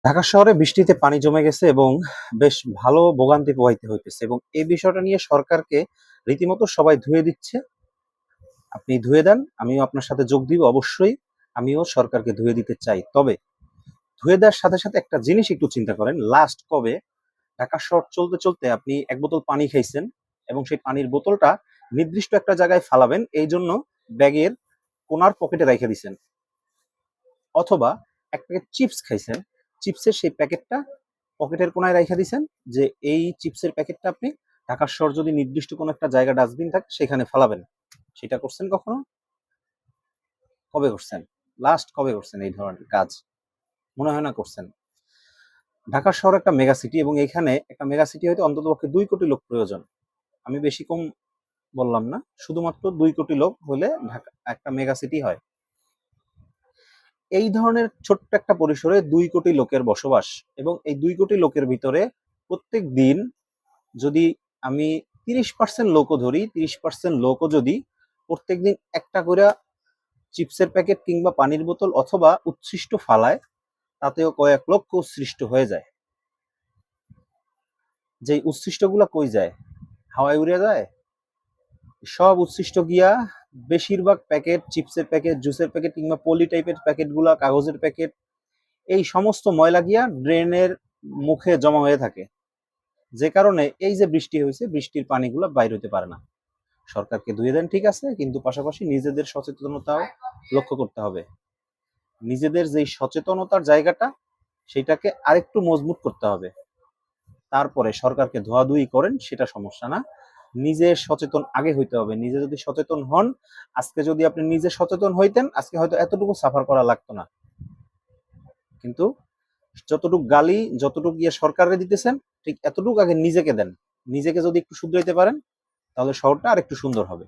ঢাকা শহরে বৃষ্টিতে পানি জমে গেছে এবং বেশ ভালো ভোগান্তি পোহাইতে হইতেছে, এবং এই বিষয়টা নিয়ে সরকারকে রীতিমতো সবাই ধুয়ে দিচ্ছে। আপনি ধুয়ে দেন, আমিও আপনার সাথে যোগ দিব অবশ্যই। আমিও সরকারকে ধুয়ে দিতে চাই, তবে ধুয়ে দেওয়ার সাথে সাথে একটা জিনিস একটু চিন্তা করেন, লাস্ট কবে ঢাকা শহর চলতে চলতে আপনি এক বোতল পানি খাইছেন এবং সেই পানির বোতলটা নির্দিষ্ট একটা জায়গায় ফালাবেন এই জন্য ব্যাগের কোনার পকেটে রেখে দিছেন, অথবা এক প্যাকেট চিপস খাইছেন, চিপসের সেই প্যাকেটটা পকেটের কোনায় রেখে দিছেন যে এই চিপসের প্যাকেটটা আপনি ঢাকা শহর যদি নির্দিষ্ট কোনো একটা জায়গা ডাস্টবিন থাকে সেখানে ফালাবেন। সেটা করছেন কখনো? কবে করছেন? লাস্ট কবে করছেন এই ধরনের কাজ? মনে হয় না করছেন। ঢাকা শহর একটা মেগা সিটি, এবং এখানে একটা মেগা সিটি হয়তো অন্ততপক্ষে 2 কোটি লোক প্রয়োজন। আমি বেশি কম বললাম না, শুধুমাত্র 2 কোটি লোক হলে ঢাকা একটা মেগা সিটি হয়। এই ধরনের ছোট্ট একটা পরিসরে 2 কোটি লোকের বসবাস, এবং এই 2 কোটি লোকের ভিতরে প্রত্যেক দিন যদি আমি 30% লোকও ধরি, 30% লোকও যদি প্রত্যেকদিন একটা করে চিপসের প্যাকেট কিংবা পানির বোতল অথবা উচ্ছিষ্ট ফালায়, তাতেও কয়েক লক্ষ উচ্ছিষ্ট হয়ে যায়। যে উচ্ছিষ্টগুলা কই যায়? হাওয়ায় উড়ে যায়। সব উচ্ছিষ্ট গিয়া বেশিরভাগ প্যাকেট, চিপসের প্যাকেট, জুসের প্যাকেট কিংবা পলি টাইপের প্যাকেটগুলা, কাগজের প্যাকেট, এই সমস্ত ময়লা গিয়া ড্রেনের মুখে জমা হয়ে থাকে, যে কারণে এই যে বৃষ্টি হয়েছে, বৃষ্টির পানিগুলো বাইর হতে পারে না। সরকারকে ধুয়ে দেন ঠিক আছে, কিন্তু পাশাপাশি নিজেদের সচেতনতাও লক্ষ্য করতে হবে। নিজেদের যেই সচেতনতার জায়গাটা, সেটাকে আরেকটু মজবুত করতে হবে। তারপরে সরকারকে ধোয়াধুয়ি করেন, সেটা সমস্যা না। নিজে সচেতন আগে হইতে হবে। নিজে যদি সচেতন হন, আজকে যদি আপনি নিজে সচেতন হইতেন, আজকে হয়তো এতটুকু সাফার করা লাগতো না। কিন্তু যতটুকু গালি, যতটুকু গিয়ে সরকারে দিতেছেন, ঠিক এতটুকু আগে নিজেকে দেন। নিজেকে যদি একটু শুধরাইতে পারেন, তাহলে শহরটা আর একটু সুন্দর হবে।